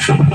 you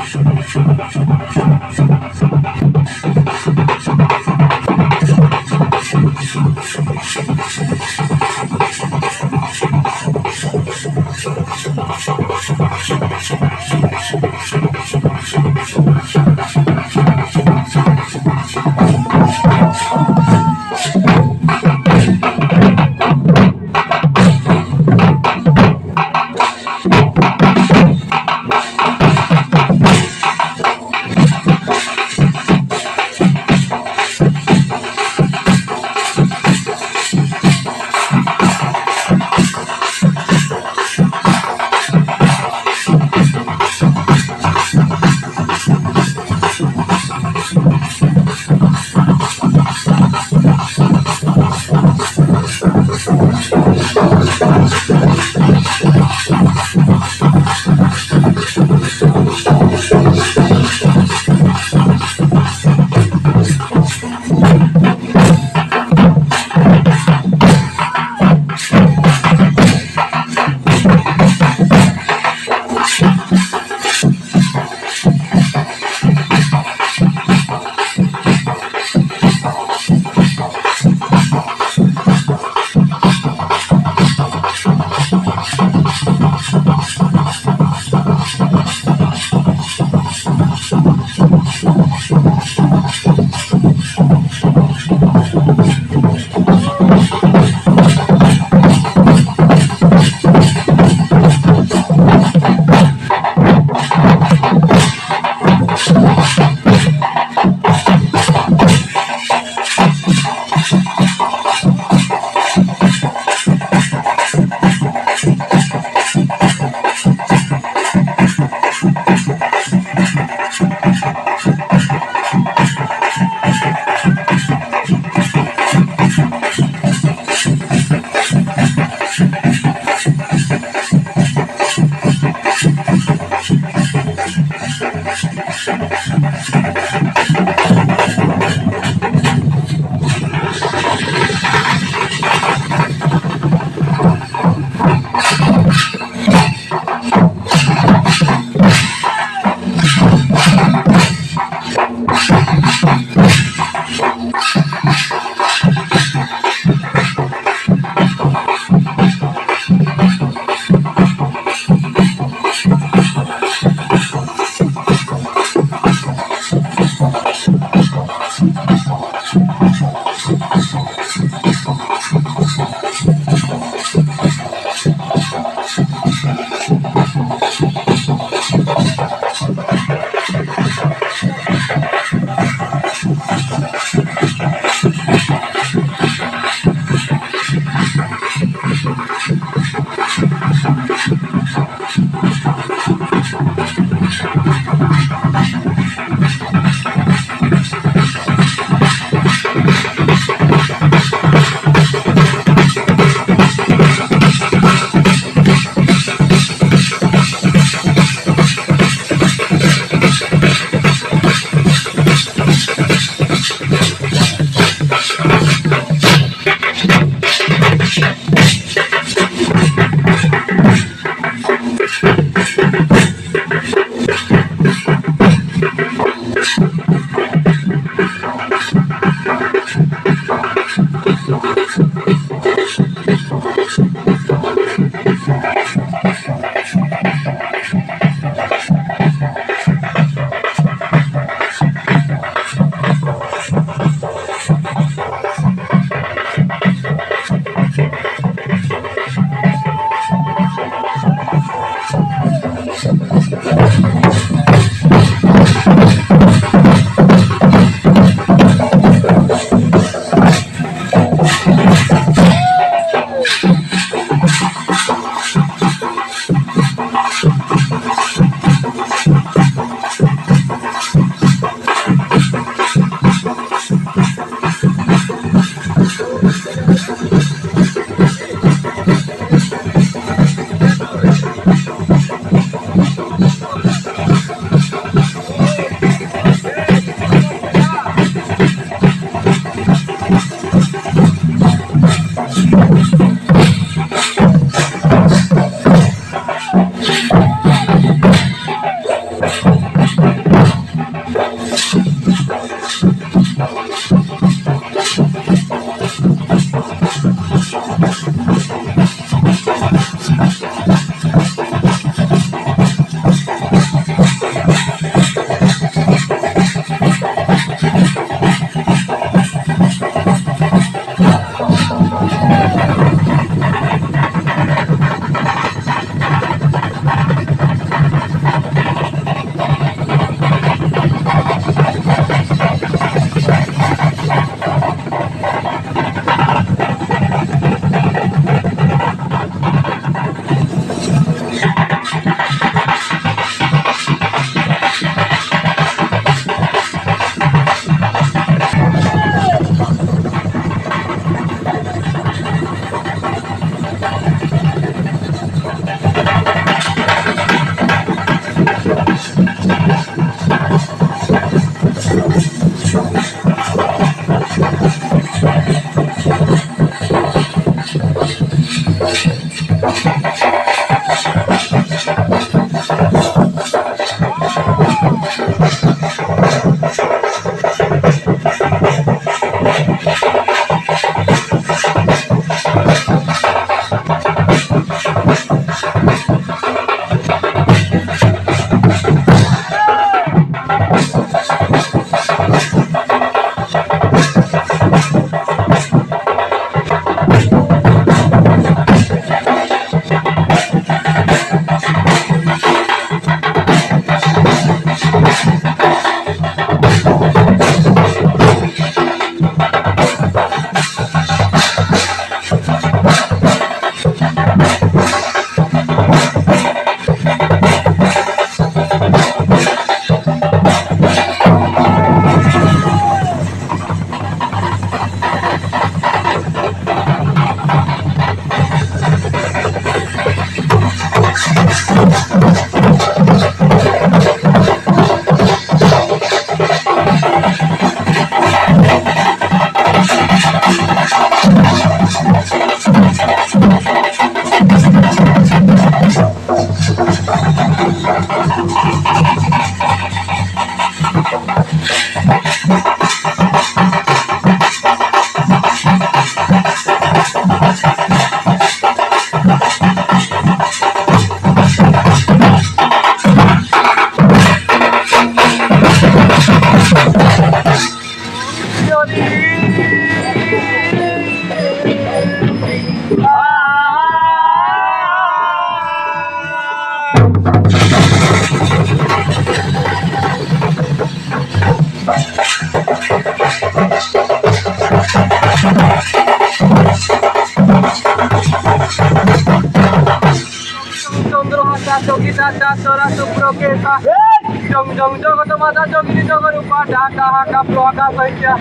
Jong jong jong mata jogi jong rupa data haka prohaka saja.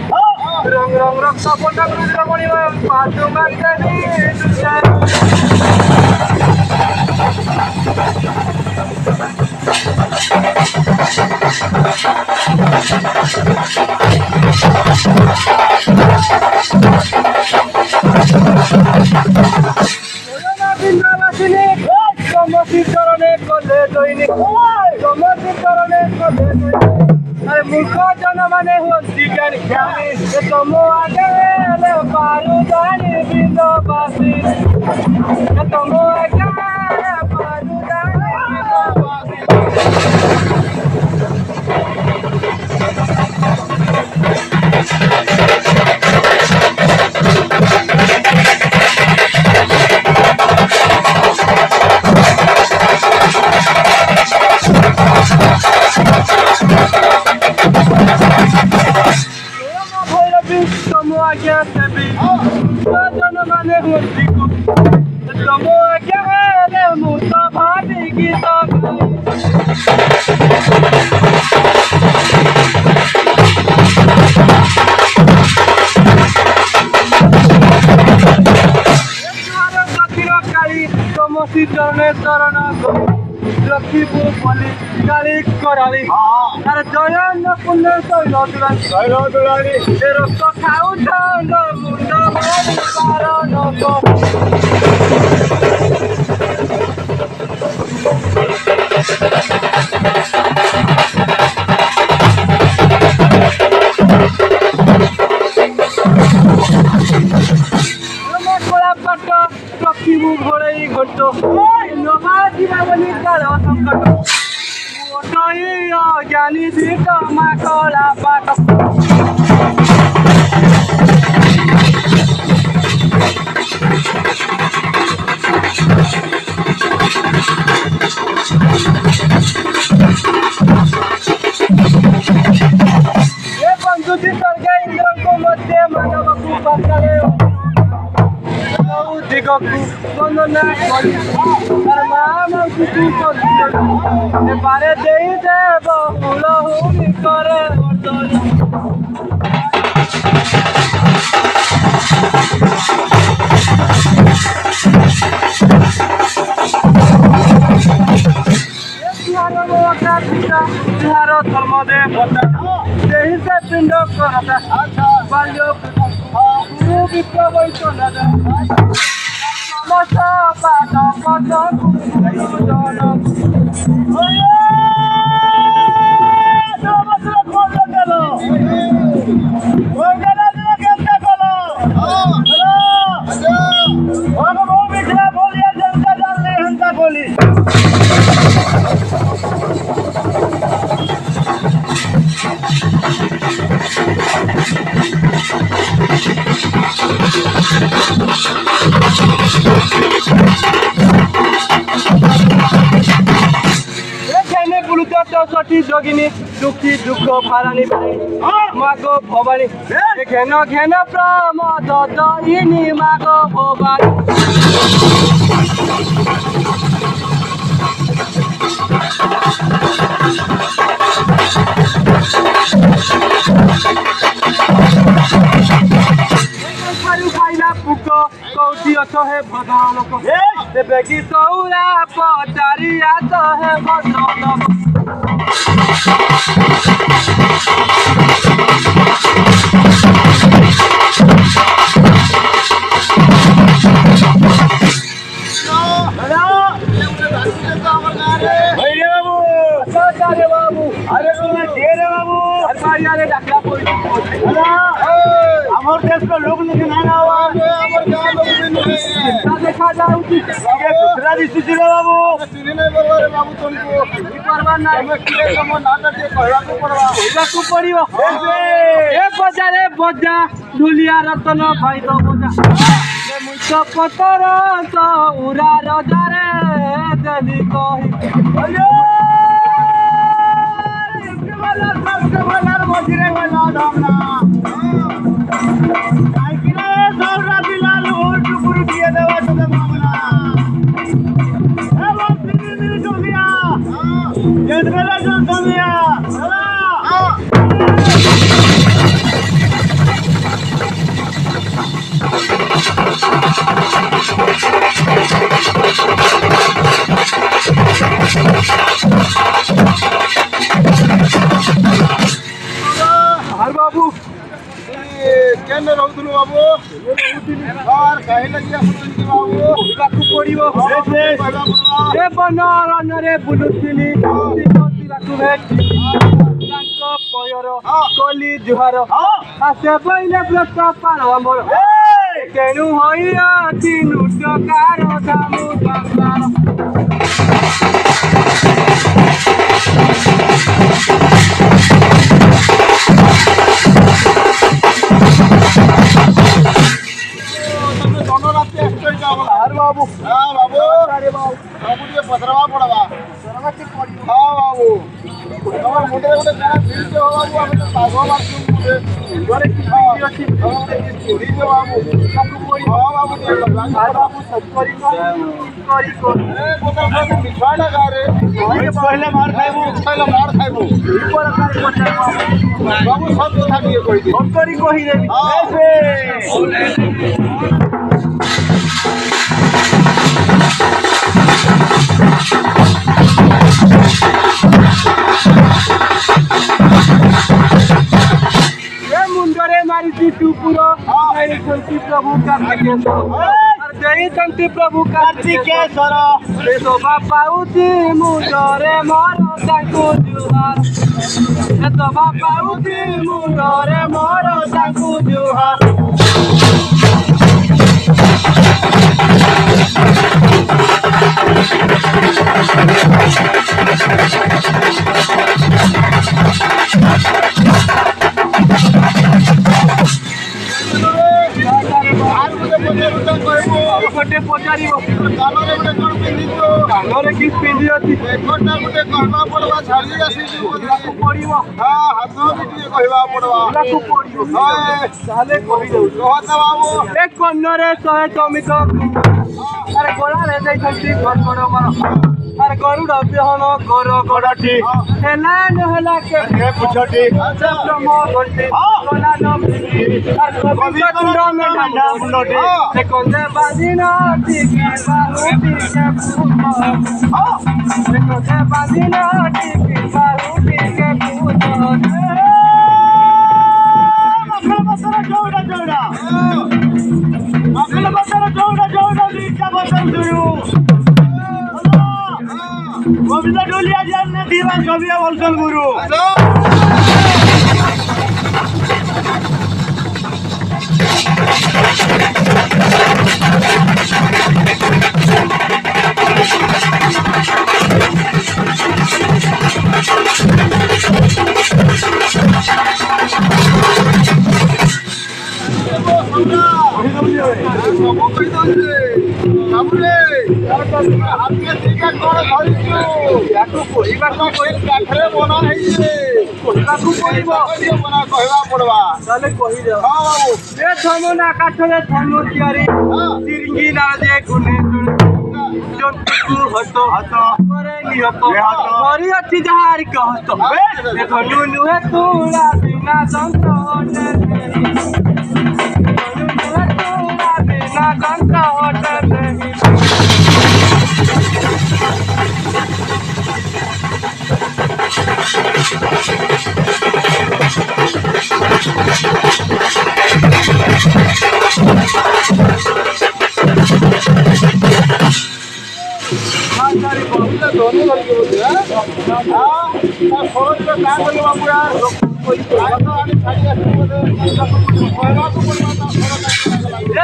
Rong rong rong sapota rudra moni patungan jadi Indonesia. मूर्ख जन माने हुंती ज्ञानी ज्ञानी तुम आगे ले पारू जानी बिंदवासी तुम आगे ले पारू जानी बिंदवासी লক্ষ্মীপুর পল্লী কালী করালি আর জয়ন পুণ্য তৈল দুলানি রক্ত খাউ মুন্ড কারণ লক্ষ্মীপুর ঘোড়াই ঘটত নবাজিবাবলী কাল সংকট জ্ঞানী দিত মা কলা পাঠ এ বন্ধুটি স্বর্গে ইন্দ্রଙ୍କୁ মধ্যে মানবକୁ ପାଖରେ ଦିଗକୁ ବନ୍ଦନା କରି ତାର ମାମକୁ କରିଥିଲେ ପାରେ ଦେଇଦେବ ଫୁଲ ହୁଣି କରେ ଯାହାର ଧର୍ମ ଦେବତା ସେହି ସେ ପିଣ୍ଡ କରତା ବାଲ୍ୟ ଗୁରୁ ବିପ୍ର ବୈଷ୍ଣବ ସମସ୍ତ ପାଦ ପଦ সতী যোগিনী দুঃখী দুঃখ ভারানি মাগো ভবানী ঘেন ঘেন প্রমদ দয়িনী মাগো ভবানী পুক কৌটি অছ হে ভদ্র লোক তেবে কি সৌরা পচারিয়া তো হে ভদ্র লোক আমার দেশ লোক লিখে না আমার গাঁ লোক দেখা যাচ্ছে दूसरा दिशा बाबू बाबू तुमको नाटक पड़ो बजारे बजा ढुलिया रतन भाई तो बजा मुझ पतर उरा रजारे दली कही मझिरे गला धामना सौरा बिलाल और टुकुर दिए देवा तो मामला हर बाबू केने रहउथुनु बाबू और कहे लगिया सुनकी बाबू राखु पड़िबो ए बनरन रे बुलुथिली राखु भेटी तांको पयर कली जुहार आसे बइले ब्रत पार हमर केनु होइया तीनु टकार दामु दंगार बाबू हाँ बाबू अरे बाबू बाबू ये पथरवा पड़वा सरवा के पड़ी हाँ बाबू हमर मुंडे उडे ना फिर के हो बाबू हम तो पागो बात मुंडे घरे की अच्छी हमरे की स्टोरी जो बाबू सब पड़ी हाँ बाबू ये हाँ बाबू सब करी को ए बोतल से बिछवा लगा रे पहले मार खाइबू ऊपर कर बाबू सब कथा दिए कोई दे सब करी कोही रे ऐसे मुंडरे मारी टुपुरो जय प्रभु कार्तिकेश्वर जय शक्ति प्रभु कार्तिकेश्वर शोभा पाउती मुंडरे मोर ताकू जुहार शोभा पाउती मुंडरे मोर ताकू जुहार गोटे पचार कानरे कि पिंधि अच्छी गोटे कहवा पड़वा छाड़ी आसी पड़ो हाँ हाथ भी कहवा पड़वा पड़ो ताले कही दो बाबू एक कन्नरे 100 चमिक अरे गोड़ा रे घर मर আর গরুড় বিহন গর গড়টি হেলা নহলা কে পুছটি ব্রহ্ম গন্তি গলা নবি আর কবি তুন্ড মে ঠান্ডা মুন্ডটি সে কোন্দে বাজিনা টিকি বাহুটি কে পুতো সে কোন্দে বাজিনা টিকি বাহুটি কে পুতো মকল বসরা জৌড়া জৌড়া মকল বসরা জৌড়া জৌড়া লিখা বসন দুরু কবিতা ডলিয়া জানে দিবান কবিয়া বলছেন গুরু ধমনা কাঠরে ধনু তিয়ারি তিরিঙ্গি নাজে গুনে জন্তু হত হত করে নিহত করি অছি যাহার কহত ধনু নুহে তুলা বিনা দন্ত হটে ধনু নুহে তুলা বিনা দন্ত হটে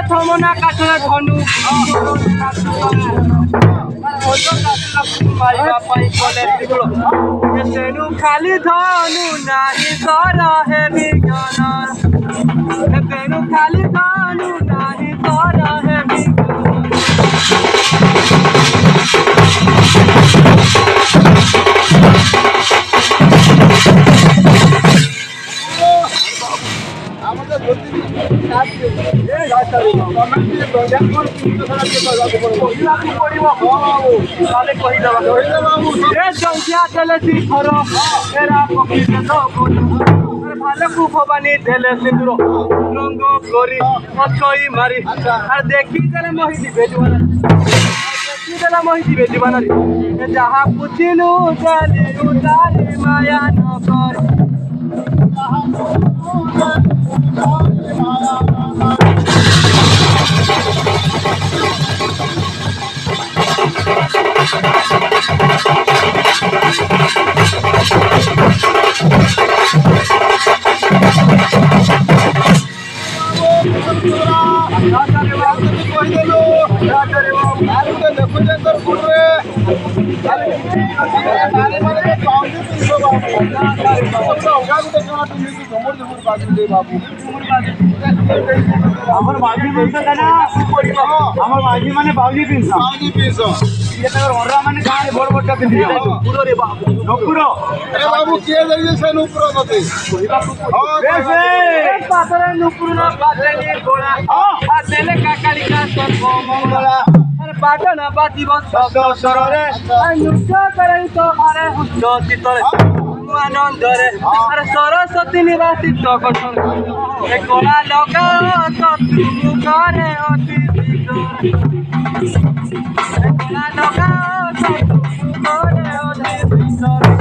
থমনা কাঠরে ধনু তেনু খালি ধনু নাহি সর হে বিজ্ঞান তেনু খালি ধনু নাহি সর হে ভালো ভবানী ঢেলে সিঁদুর রঙ্গ করি অচই মারি আর দেখি দেলে মহিদি বেজবানা দেখি দেলে মহিদি বেজবানা যাহা পুছিনু জানি উতারি মায়া নকর আমার বাজি বলতে না আমার বাজি মানে বাউলি পিনছ অরা মানে গাঁরে বড় বড়টা পিন্ধি নুপুর রে বাবু নুপুর এ বাবু কে যাইছে নুপুর নতে পাতরে নুপুর না পাতলে গোড়া পাতলে কাকালি কা সর্ব মঙ্গলা আরে পাটা না বাজিব শব্দ সররে নুচ্ছ করে তো আরে হুচ্ছ চিতরে আনন্দরে আরে সরস্বতী নিবাসিত কঠোর এ কোলা লগা শত্রু মুখরে অতি ভিতরে এ কোলা লগা শত্রু মুখরে অতি ভিতরে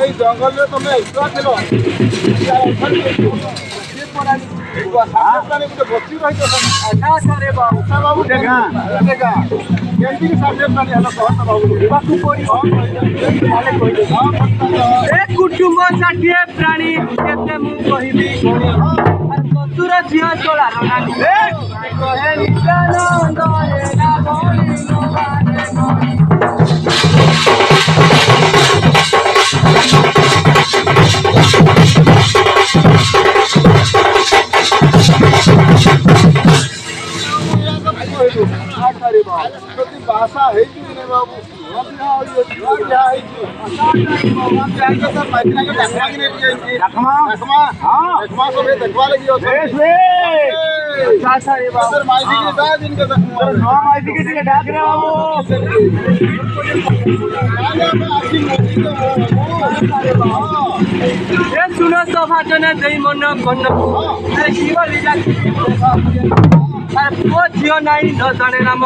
এই জঙ্গলে তুমি একা ছিল বসি রয়েছে বাবু দেখা কেমতি সাবজেক্ট প্রাণী হলো কহন বাবু বাকু পড়ি এ কুটুম্ব ষাঠিଏ প্রাণী কেতে মু কহিবি আর বন্ধুর ঝিଅ চোଳାର ନାନୀ କହେ ନିତ୍ୟାନନ୍ଦ ହେ ନା ଭଳି ভাষা जाके सब माइकना के देखवा के नहीं जाएंगे देखमा देखमा हाँ देखमा सब ये देखवा लगी हो बेस बे अच्छा रे बाबू सर माइक के दाद इनके देखवा नौ माइती के लिए डाक रे बाबू ये सुनो सभा जने देई मन कोन अरे जीवली जाती अरे वो जियो नहीं न जाने नाम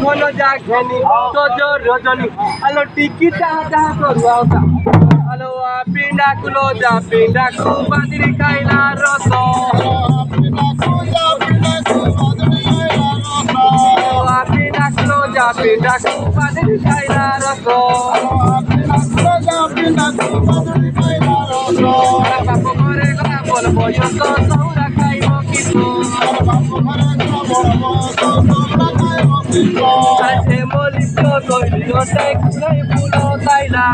कोन जागनी तो जो रजनी हेलो टिकट जहाँ करुआ हेलो पिंडा कुलो जा पिंडा कु बांदरी खाइला रस पिंडा कुलो जा पिंडा कु बांदरी खाइला रस बापू घरे गला बोल बोयो तो सौरा खाइबो कितो अरे मोली तो कोइली ओते कुलै फुलो ताइला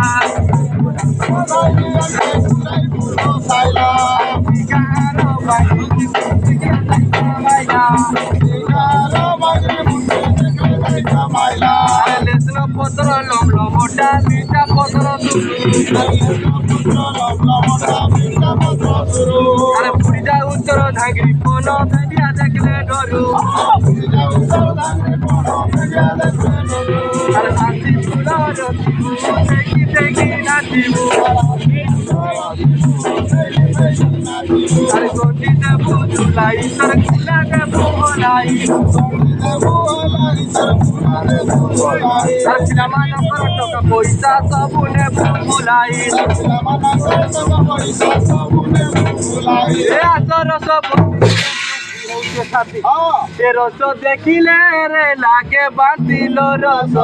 गारो बाई माइला लेसनो पत्र लम मोटा बीटा पत्र अरे पुरी जा उत्तर धागरी कोन धनिया देखले डरू अरे शांति फुला देखी नाचिबू अरे गोटी दे बुलाई सर खुला दे बुलाई सिनेमा नंबर टका पैसा सबने बुलाई ए आसर सब ए रस देखिले रे लागे बांधिलो रस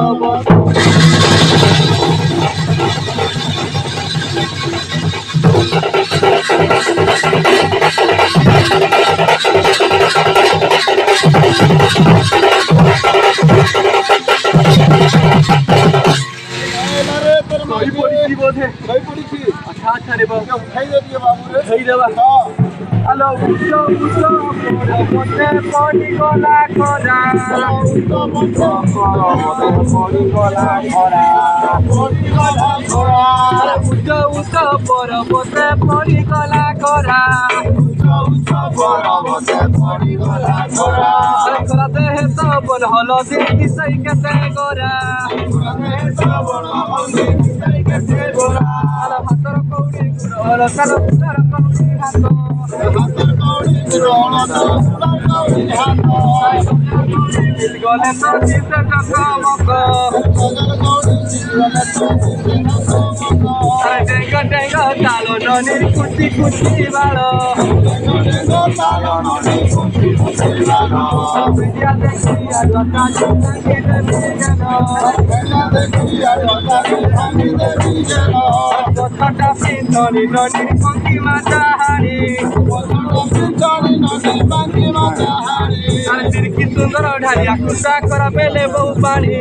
अच्छा रे बाबू खाई दे दिए बाबू रे खाई देवा हेलो उठो उठो मोटे पानी गोला कोरा पानी गोला कोरा अरे उठो उठो पर मोटे पानी गोला कोरा अरे करते है तो बन हलो देखी सही कैसे गोरा अरे हाथर कौड़ी गुड़ सर कौड़ी हाथ गले तो जीत टकमक अरे डेंगा डेंगा तालो ननी कुटी कुटी बालो विद्या देखिया लता संगी देवी जनो छोटा पिंडनी ननी पंखी माता हारी अरे तिरकी सुंदर ढालिया कुर्ता कर बेले बहु पानी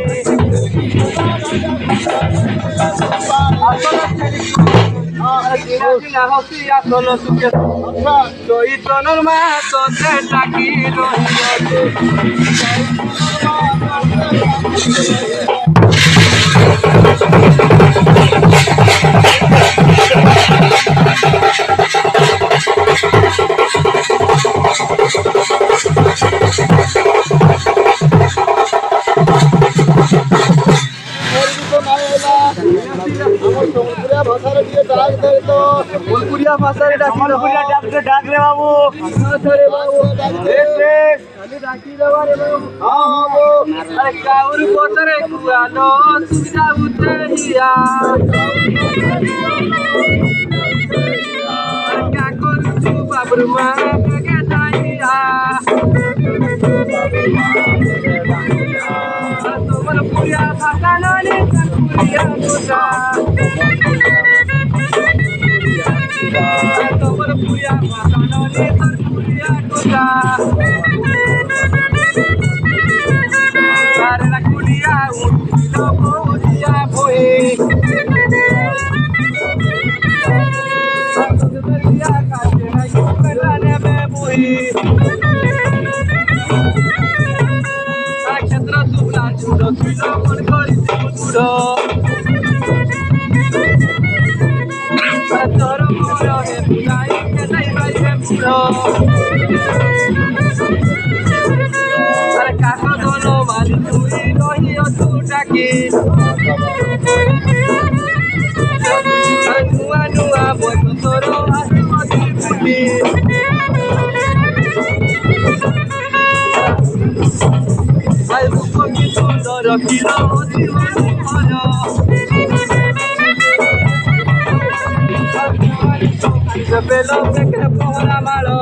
हसिया सोलो सुके तो इतनर मा तो ते टाकी रहियो बोलपुरिया भाषा रे डाक रे बाबू रे बाबू खाली डाकी देवा रे बाबू हां हां अरे काउर पोतरे कुआलो सुजा उतरिया अरे क्या करू तू बाबरू मां के जाइया अरे तोमर पुरिया भाषा नानी पुरिया कोसा तोमर पुरिया भाषा नानी पुरिया कोसा सारे कुलिया उठलो पुरिया भोए संतरिया काटे नहीं करने में बुई क्षेत्र सुला छुड़ो छुड़ो मन करी छुड़ो আরে কাকা দল মালি তুই রহিও তু ডাকি আরে নুয়া নুয়া বই তোর আসিব ফুটি আই রূপ কি সুন্দর কিল জীবন মন বেলো পেকে পহরা মারো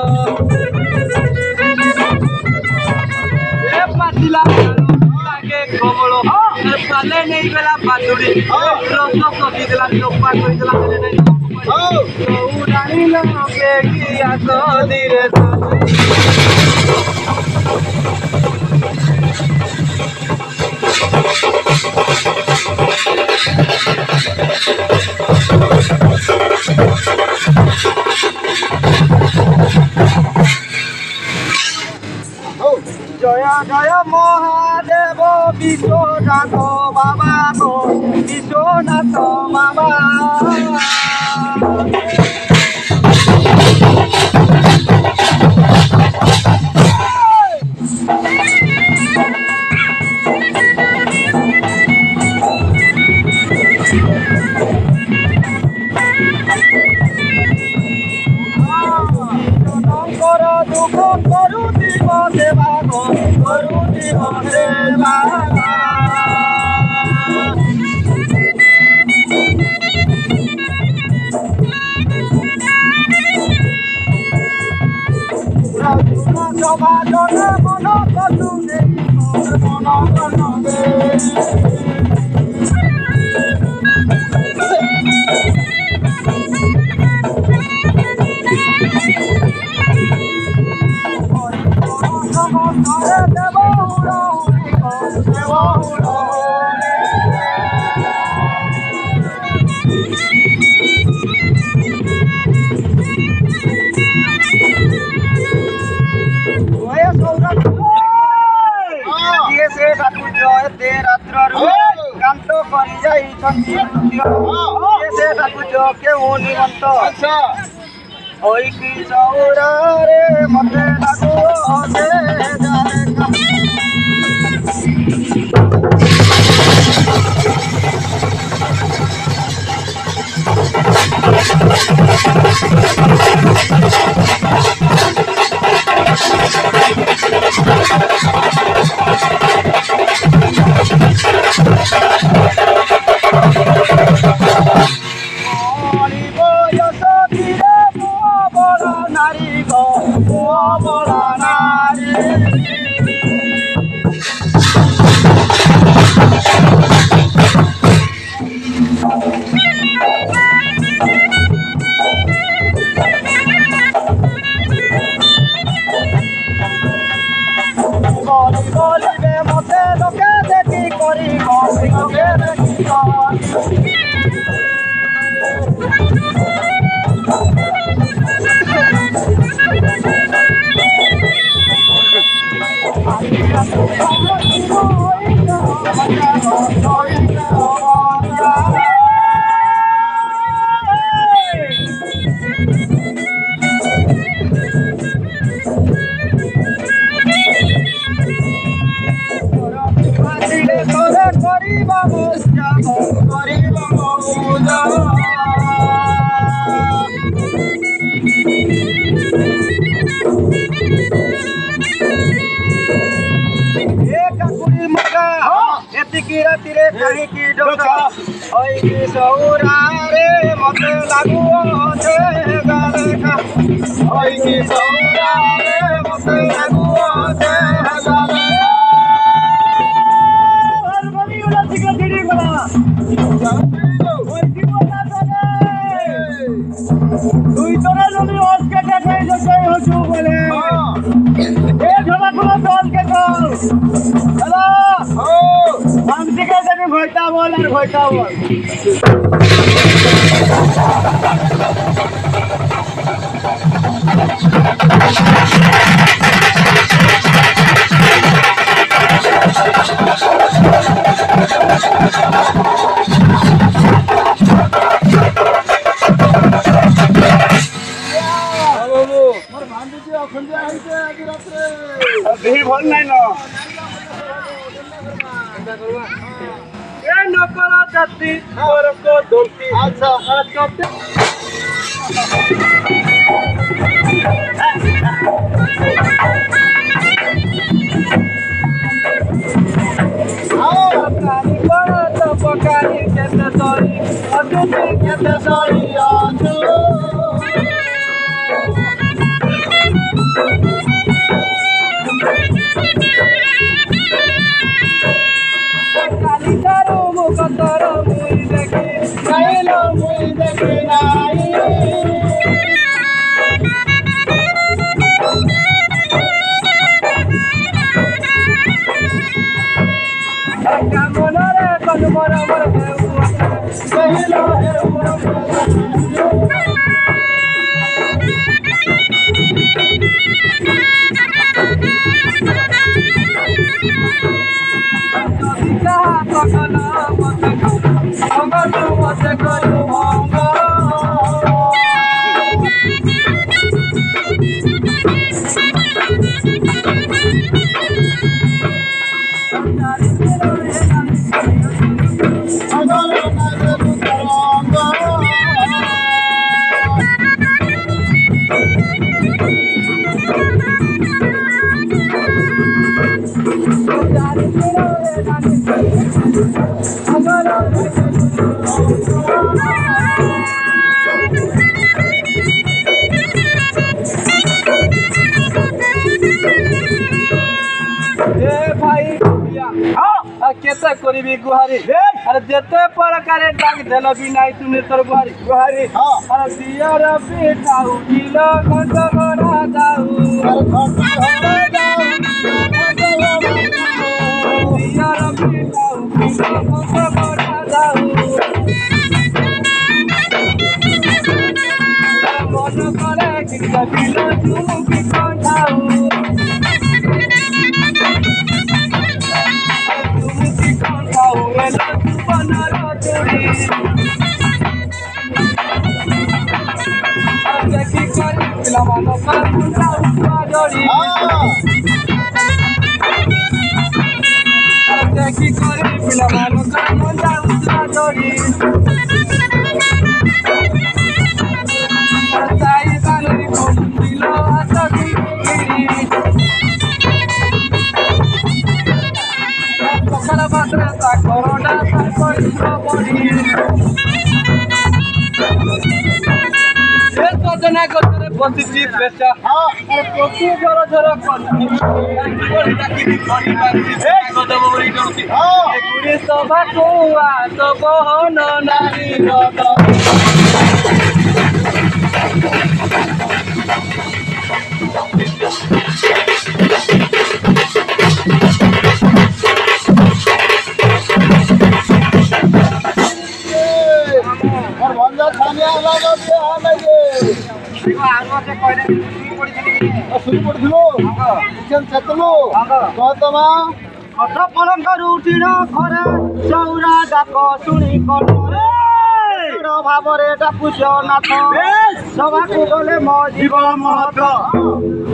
এ পাতিলা লাগে কমলো পালে নেই বেলা পাতুড়ি রস কবি দিলা চোপা কই দিলা বেলে নেই উড়ানি লগে গিয়া তো ধীরে জয় জয় মহাদেব বিশ্বনাথ বাবা গো বিশ্বনাথ বাবা দুঃখ করু দিব দেবা গো করু দিব দেবা সভা জন মন কলু নেই মন কলু নেই কান্ত করে যাই সে ঠাকুর কেউ নিমন্ত ওই কি সৌরারে মতে লাগু নারী গো বড় নারী বলিবে মতে লোকে দেখি করি লোকে দেখি তীরে কাহি কি ডোকা ওই কি সৌরারে মতে লাগু আছে গালেখা ওই কি সৌরারে মতে লাগু আছে গালে আর বলি ওলা ঠিক দিদি বলা ওই কি বলা জানে তুই তোরা যদি আজকে দেখাই যাই হচু বলে এ ঝোলা গুলো দলকে দল হ্যালো हम दिखे जब भोटा बोल और भोटा बोल दौलती और को दौलती अच्छा और चौथे आओ पकानी बड़ा तो पकानी केते सॉरी अदुती केते सॉरी आजू काली करो मुख तोरो मुई देखी कैलो मुई देखी नाई कामनरे कनु मोर मोर हेउ कैलो हेरो दिका पकल मत अंगल मत करू भंग अगल नजर तरंग केते करिबी गुहारी अरे जेते प्रकारे डाक देल भी नाही तुने तोर गुहारी गुहारी हां अरे दियर बेटाऊ किलो घंट बना जाऊ घर घर जाओ दियर बेटाऊ किलो घंट बना जाऊ मन करे कि किलो तुम की कंठाऊ बसिची पेचा प्रति जर जर गुड़ी सभा कुआ तो बहन नारी और भंजा खाने लगा दे लगे सुई पड़थिलो किचन छतलो कहतमा अठ पलंग उठिन घरे चौरा डाक शुणी कल भावरे डाकुच नाथ सभाकु गले मो जीव महत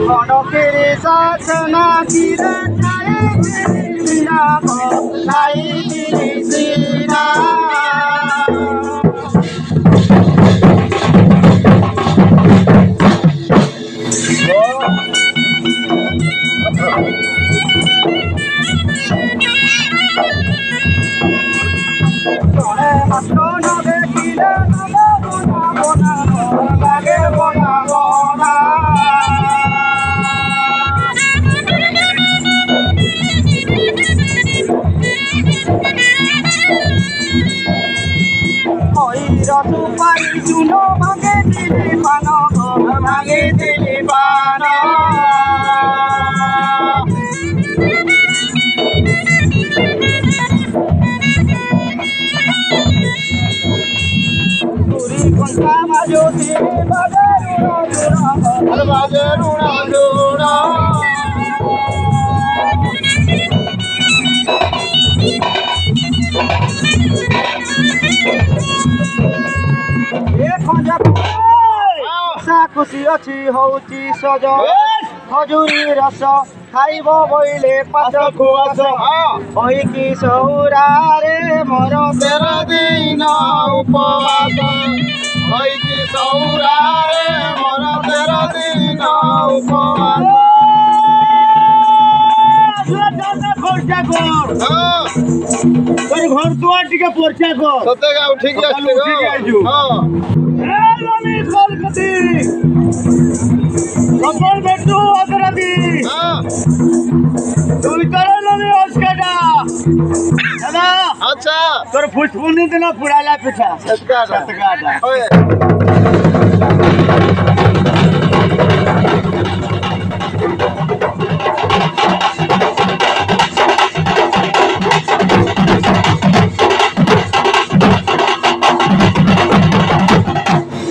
खड़किरी साचना किरे छाई सीना खुशी अच्छी हौची सज खजुरी रस খাইব বইলে পাচকু আস ওই কি সৌরারে মর 13 দিন উপবাস হইকি সৌরারে মোর 13 দিন উপবাস হ্যাঁ তোর ঘর দুয়ার টিকে পড়ছা কর সতে গাও ঠিক আছে গো হ্যাঁ কলকাতি কপল বেটু অদরাদি হ্যাঁ তুই করে নবি অস্কাটা দাদা আচ্ছা তোর ফুসফুনি দিন পুরালা পিঠা সতকাটা ওই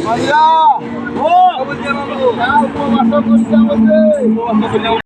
ভাইয়া ও উপবাস করতে হবে